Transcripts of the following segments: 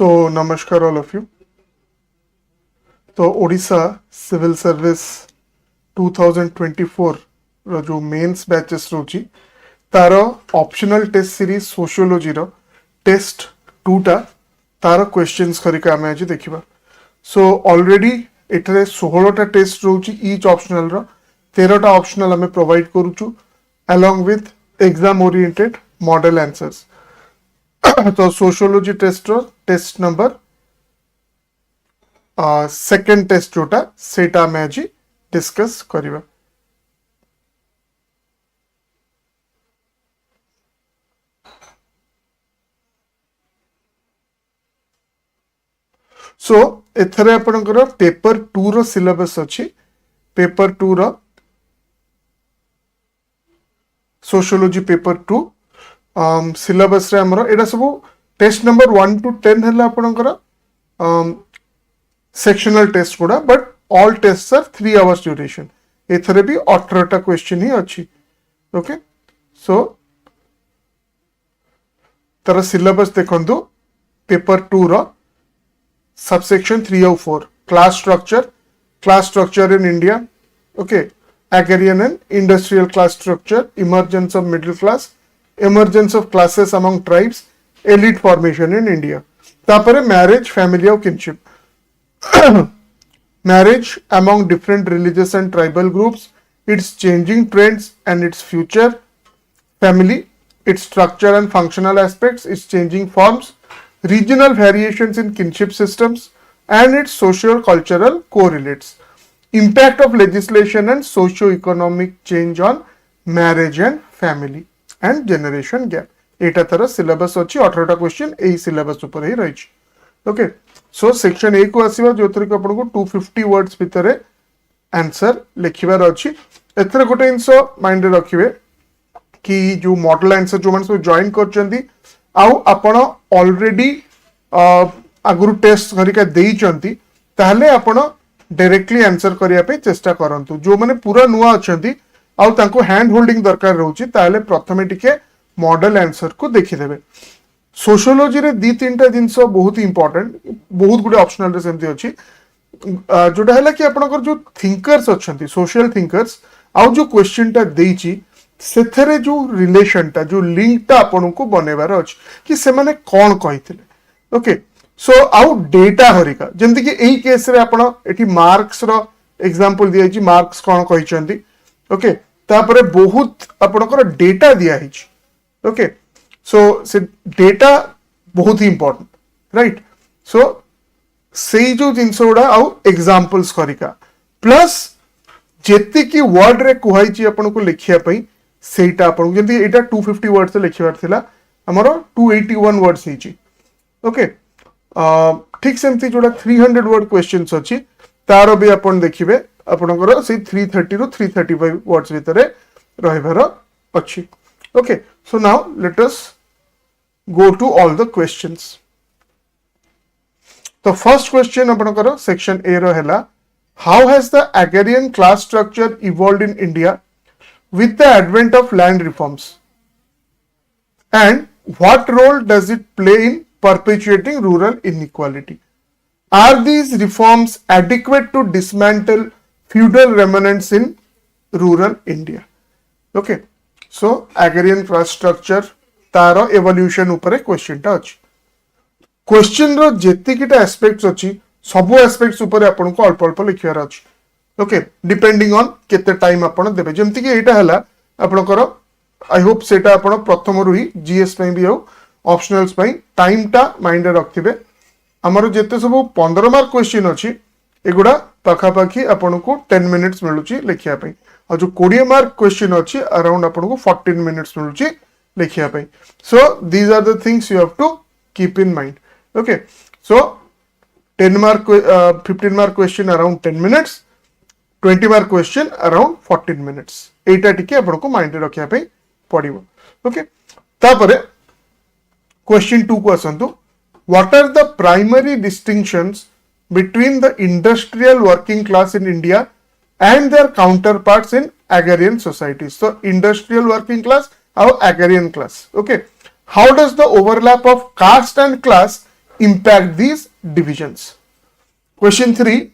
So namaskar all of you. तो Odisha civil service 2024 रो जो mains batches रोची तार ऑप्शनल टेस्ट सीरीज सोशियोलॉजी रो test 2 टा तार क्वेश्चंस करिका आमे आज देखिबा. सो ऑलरेडी एटरे 16 टा टेस्ट रोची ईच ऑप्शनल रो 13 टा ऑप्शनल हमें प्रोवाइड करूछु along with exam oriented model answers. तो सोशियोलॉजी टेस्ट रो टेस्ट नंबर सेकेंड टेस्ट जोटा सेटा में आज डिस्कस करिबा. सो एथरे आपनकर पेपर 2 रो सिलेबस अछि. पेपर 2 रो सोशियोलॉजी पेपर 2 सिलेबस रे हमरो एडा सब टेस्ट नंबर 1 to 10 हला आपनकर सेक्शनल टेस्ट गुड़ा, but all test are 3 hours duration. एथरे भी 18 टा क्वेश्चन ही अच्छी. ओके, सो तार सिलेबस देखंतु. पेपर 2 रो subsection 304 class structure in India. Okay, agrarian and industrial class structure, emergence of middle class, emergence of classes among tribes, elite formation in India. तापरे marriage, family और kinship. Marriage among different religious and tribal groups, its changing trends and its future. Family, its structure and functional aspects, its changing forms, regional variations in kinship systems, and its socio-cultural correlates. Impact of legislation and socio-economic change on marriage and family and generation gap. एटा तरह syllabus अछि. 18 question एही syllabus ऊपर ही रही. Okay, so section A को आसीबा जोथरे को आपन को 250 words भितरे आंसर लिखिबार अछि. एथरे गोटे इंसो माइंड रे रखिबे कि जो मॉडल आंसर जो मन सब जॉइन करचंदी आउ आपण ऑलरेडी आगुरु टेस्ट करिका देई चंती ताहले आपण डायरेक्टली आंसर करिया पे चेष्टा करंतु. जो माने पूरा नुआ अछंती आउ तांको हैंड होल्डिंग दरकार रहउची ताहले प्रथमे टिके मॉडल आंसर को देखि देबे. सोशियोलॉजी रे दी तीनटा जिंस बहुत ही इंपोर्टेंट, बहुत गुडे ऑप्शनल रे सेमती अछि. जोटा हला कि आपनकर जो थिंकर्स अछंती, सोशल थिंकर्स आउ जो क्वेश्चन टा देइची सेथरे जो रिलेशन टा, जो लिंक टा आपन को बनेबार अछि कि से माने कोन कहिथिले. ओके, सो आउ डेटा हरिका जेमति कि एही केस रे आपण एठी मार्क्स रो एग्जांपल दिया छि. मार्क्स कोन कहिचंती. ओके, तापरे बहुत आपनकर डेटा दिया हिछि. ओके, सो से डेटा बहुत ही इंपोर्टेंट, राइट. सो सेई जो जिंस उडा आउ एग्जांपल्स करिका प्लस जेति की वर्ड रे कुहाई छि आपन को लिखिया पई सेटा आपन जेमति एटा 250 वर्ड्स लिखिबार थिला हमरो 281 वर्ड्स हिछि. ओके, ठीक सेमती जोड़ा 300 वर्ड क्वेश्चंस अछि तारो भी अपन देखिबे आपनकर से 330 रो 335 वर्ड्स भितरे रहबार अछि. Okay, so now let us go to all the questions. The first question आपनकर section A रो हैला, how has the agrarian class structure evolved in India with the advent of land reforms, and what role does it play in perpetuating rural inequality? Are these reforms adequate to dismantle feudal remnants in rural India? Okay, so agrarian class structure taro evolution ऊपर question टा अछि. Question रो जेति किटा aspects अछि सब aspects ऊपर आपन को अल्प अल्प लिखियार अछि. ओके, डिपेंडिंग ऑन केते टाइम आपन देबे. जेमति कि एटा हला आपनकर आई होप सेटा आपन प्रथम रु ही जीएस पई भी हो ऑप्शनल्स पई टाइम टा माइंड रे रखथिबे. हमरो जेते सब 15 मार्क क्वेश्चन अछि एगुडा पाखा पाखी आपन को 10 मिनिट्स मिलुची लिखिया पई. और जो 20 मार्क क्वेश्चन अछि अराउंड आपन को 14 मिनिट्स मिलुची लिखिया पई. So these are the things you have to keep in mind. Okay, so 10 mark 15 mark question around 10 minutes, 20 mark question around 14 minutes. एटा टिके आपन को माइंड रे रखिया पई पड़िबो. ओके, तापरे क्वेश्चन 2 को आसंतु. What are the primary distinctions between the industrial working class in India and their counterparts in agrarian societies? So industrial working class or agrarian class. Okay, how does the overlap of caste and class impact these divisions. Question 3.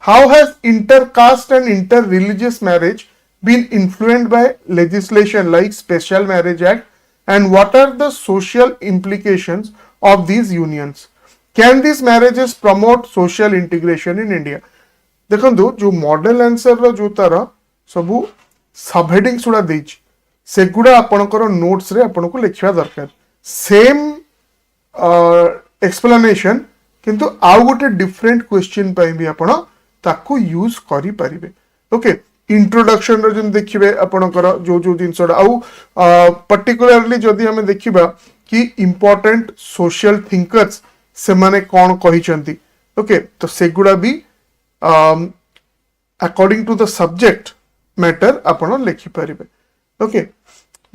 How has inter-caste and inter-religious marriage been influenced by legislation like Special Marriage Act, and what are the social implications of these unions? Can these marriages promote social integration in India? देखो जो model answer रो जो तार सबू सब headings गुड़ा देछि सेगुड़ा आपनकर notes रे आपनको लिखिया दरकार सेम एक्सप्लेनेशन किंतु आउ गोटे डिफरेंट क्वेश्चन पाई भी आपण ताको यूज करि परिबे. ओके इंट्रोडक्शन रो जन देखिबे आपनकर जो जो जिंसडा आउ पर्टिकुलरली जदी हमें देखिबा कि इंपोर्टेंट सोशल थिंकर्स से माने कोन कहिसंती. ओके तो सेगुड़ा भी according to the subject matter आपण लिखि परिबे. ओके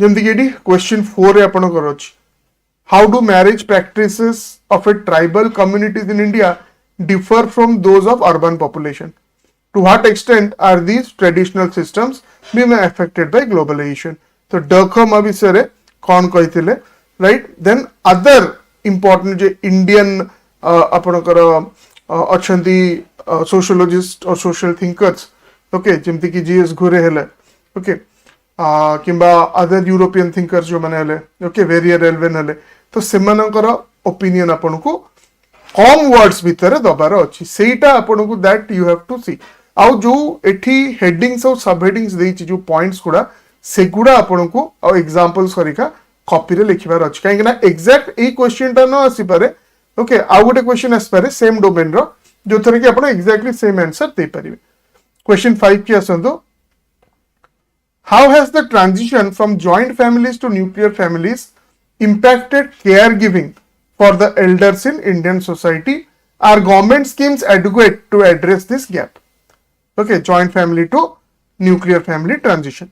जंती केडी क्वेश्चन 4 रे आपण करछ how do marriage practices of a tribal communities in India differ from those of urban population? To what extent are these traditional systems being affected by globalization? तो डखम विषय कौन कही राइट. देन अदर इंपोर्टेंट जो Indian आपणकर अच्छी sociologist और social thinkers okay जमती कि जीएस घुरे हेले ओके किंबा अदर यूरोपियन थिंकर्स जो माने हेले ओके वेरियर एल्वेन हेले तो सेमानकर ओपिनियन आपन को कम वर्ड्स भितर दबार अछि सेटा आपन को दैट यू हैव टू सी. आउ जो एठी हेडिंग्स और सब हेडिंग्स देछि जो पॉइंट्स गुडा सेगुडा आपन को आ एग्जांपल्स करिका कॉपी रे लिखिबार अछि काहे ना एग्जैक्ट ए क्वेश्चन ता न आसी पारे. ओके आउ गोटे क्वेश्चन आसी पारे सेम डोमेन रो जो थरे कि आपण एग्जैक्टली सेम आंसर दे परिबे. क्वेश्चन 5 की आसंतो how has the transition from joint families to nuclear families impacted caregiving for the elders in Indian society? Are government schemes adequate to address this gap? Okay, joint family to nuclear family transition.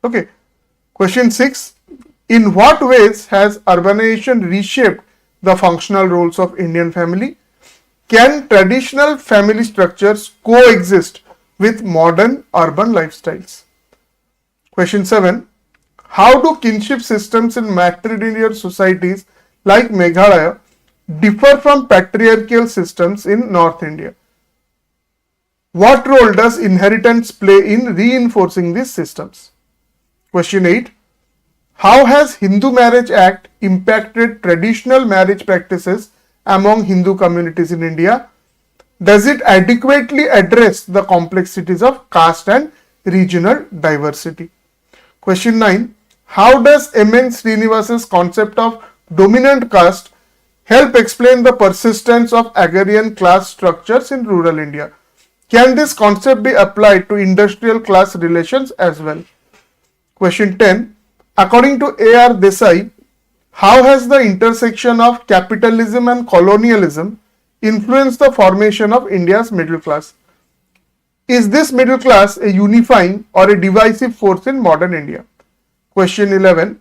Okay, question 6. In what ways has urbanization reshaped the functional roles of Indian family? Can traditional family structures coexist with modern urban lifestyles? Question 7. How do kinship systems in matrilineal societies like Meghalaya differ from patriarchal systems in North India? What role does inheritance play in reinforcing these systems? Question 8. How has Hindu Marriage Act impacted traditional marriage practices among Hindu communities in India? Does it adequately address the complexities of caste and regional diversity? Question 9. How does M.N. Srinivasa's concept of dominant caste help explain the persistence of agrarian class structures in rural India? Can this concept be applied to industrial class relations as well? Question 10. According to A.R. Desai, how has the intersection of capitalism and colonialism influenced the formation of India's middle class? Is this middle class a unifying or a divisive force in modern India? Question 11.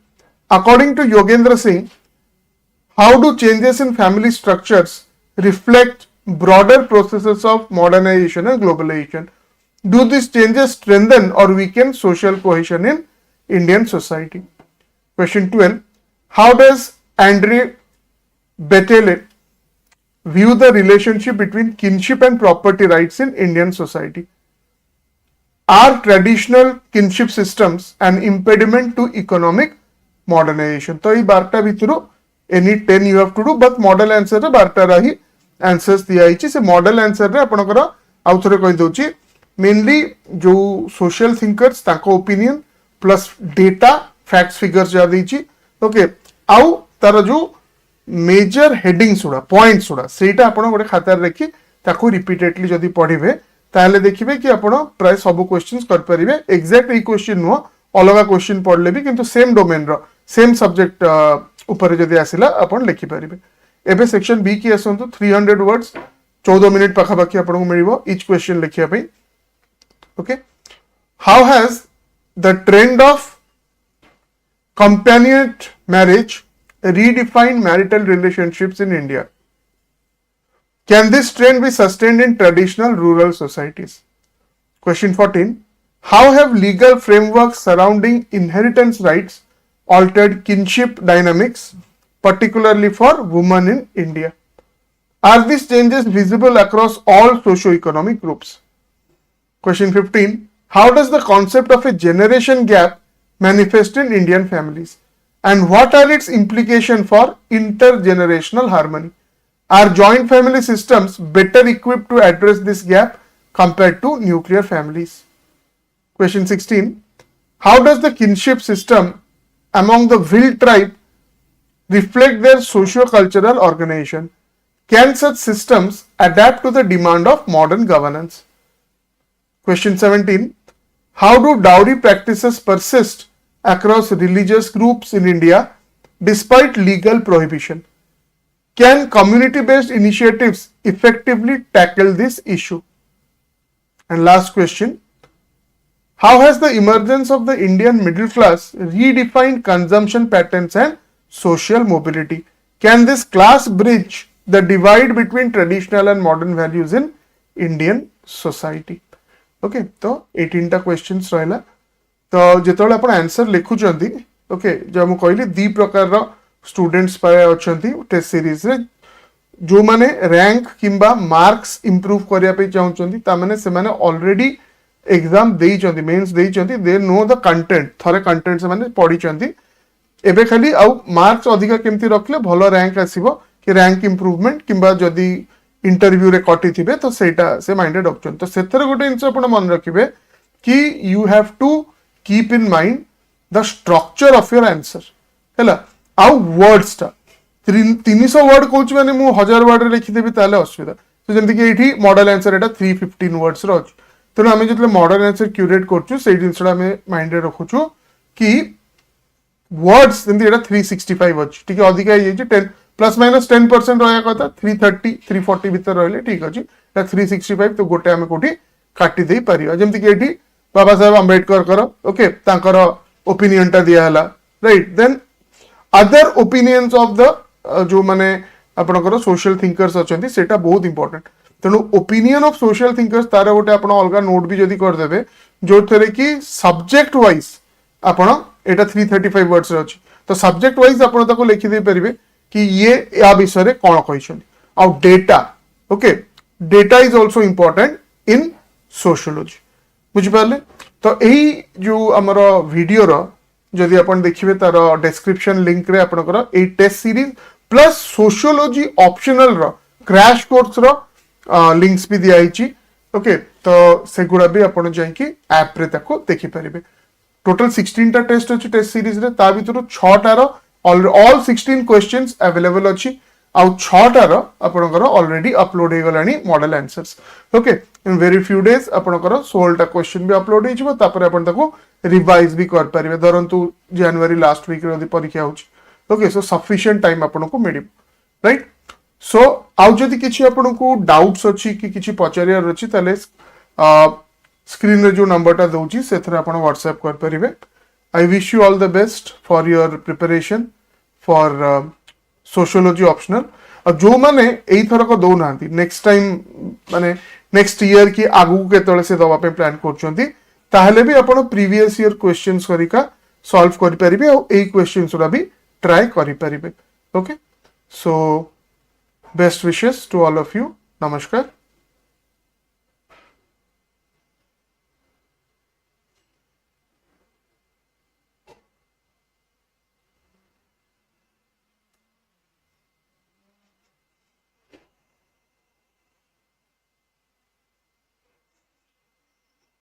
According to Yogendra Singh, how do changes in family structures reflect broader processes of modernization and globalization? Do these changes strengthen or weaken social cohesion in Indian society? Question 12. How does Andre Betele view the relationship between kinship and property rights in Indian society? Are traditional kinship systems an impediment to economic modernization? तो ये 12टा भितरु any 10 you have to do, but model answer रे 12टा रही answers दिया हिची से model answer रे आपनकर आउ थरे कहि दउची mainly जो social thinkers ताको opinion plus data facts figures जा देची. ओके आउ तार जो major headings उडा points उडा सेटा आपण गोटे खाता रे रखी ताको repeatedly जदी पढिबे ताहले देखिबे कि आपण प्राय सब क्वेश्चंस कर परिबे. एग्जैक्ट ई क्वेश्चन नो अलगा क्वेश्चन पढले भी किंतु सेम डोमेन रो सेम सब्जेक्ट ऊपर जदी आसिला आपण लिखि परिबे. एबे सेक्शन बी की आसंतु 300 वर्ड्स 14 मिनिट पाखा पाखी आपण को मिलिबो ईच क्वेश्चन लिखिया पई. Okay how has the trend of companionate marriage redefined marital relationships in India? Can this trend be sustained in traditional rural societies? Question 14. How have legal frameworks surrounding inheritance rights altered kinship dynamics, particularly for women in India? Are these changes visible across all socio-economic groups? Question 15. How does the concept of a generation gap manifest in Indian families? And what are its implications for intergenerational harmony? Are joint family systems better equipped to address this gap compared to nuclear families? Question 16. How does the kinship system among the Vil tribe reflect their socio-cultural organization? Can such systems adapt to the demand of modern governance? Question 17. How do dowry practices persist across religious groups in India despite legal prohibition? Can community-based initiatives effectively tackle this issue? And last question. How has the emergence of the Indian middle class redefined consumption patterns and social mobility? Can this class bridge the divide between traditional and modern values in Indian society? Okay, तो 18टा questions रहला तो जेतବେଳେ आपण answer लिखुचंदी okay जो हम कहली दी प्रकार रो students पाए अछंती test series रे जो माने रैंक किंबा मार्क्स इंप्रूव करिया पे चाहउचंदी ता माने से माने ऑलरेडी एग्जाम देई चंदी मेंस देई चंदी दे नो द कंटेंट थरे कंटेंट से माने पढी चंदी एबे खाली आउ मार्क्स अधिका केमती रखले भलो रैंक आसीबो कि रैंक इंप्रूवमेंट किंबा जदी इंटरव्यू रे कटि थिबे तो सेटा से माइंडेड ऑप्शन तो सेथरे गोटे इंस आपण मन रखिबे कि you have to keep in mind the structure of your answer हैला आउ वर्ड्स ता 300 वर्ड कोच माने मु 1000 वर्ड रे लिखि देबी ताले असुविधा तो जेंति कि एठी मॉडल आंसर एटा 315 वर्ड्स रो अछि तो हमें जतले मॉडल आंसर क्यूरेट करछु सेई दिनसडा हमें माइंडेड रखुछु कि वर्ड्स जेंति एटा 365 अछि ठीक है अधिका हे 10 प्लस माइनस 10% रहा कथा 330 340 भीतर रहले ठीक अछि 365 तो गोटे हमें कोठी काटी देई परिया जेमति कि एठी बाबा साहेब अंबेडकर करो ओके तांकर ओपिनियन टा दिया हला right then other opinions of the जो माने आपनकर सोशल थिंकर्स अछंती सेटा बहुत इंपोर्टेंट तेणु ओपिनियन ऑफ सोशल थिंकर्स तार गोटे आपण अलगा नोट भी जदी कर देबे जो थरे कि सब्जेक्ट वाइज आपण एटा 335 वर्ड्स अछि तो सब्जेक्ट वाइज आपण ताको लिखि दे परिबे कि ये या विषय रे कोन कहिसोनी आ data okay data is also important in sociology बुझि पाले तो एही जो हमर वीडियो रो जदि आपण देखिबे तार डिस्क्रिप्शन लिंक रे आपनकर ए test series plus sociology optional रो क्रैश कोर्स रो लिंक्स भी दिया आइची ओके तो सेगुड़ा भी आपण जाई कि ऐप रे ताको देखि परिबे टोटल 16 टा टेस्ट अछि टेस्ट सीरीज रे ता भितर 6 टा रो all 16 questions available अछि आउ 6 टा रो आपनकर ऑलरेडी अपलोड हे गलानी model answers okay in very few days आपनकर 16 टा क्वेश्चन भी अपलोड हे जिवो तापर आपन ताको रिवाइज भी कर परिबे धरंतु जनवरी लास्ट वीक रे परीक्षा होछि ओके सो सफिशिएंट टाइम आपनको मिलिबो राइट सो आउ जदि किछि आपनको डाउट्स अछि कि किछि पचारियार अछि तले स्क्रीन रे जो नंबर टा दउछि सेथरे आपण व्हाट्सएप कर परिबे I wish you all the best for your preparation for sociology optional. और जो माने एई थर को दो नांती नेक्स्ट टाइम माने नेक्स्ट ईयर की आगु केतले से दवा पे प्लान करछंती ताहले भी आपण प्रीवियस ईयर क्वेश्चंस करिका सॉल्व करि परिबे और एई क्वेश्चंस रा भी ट्राई करि परिबे okay so best wishes to all of you नमस्कार.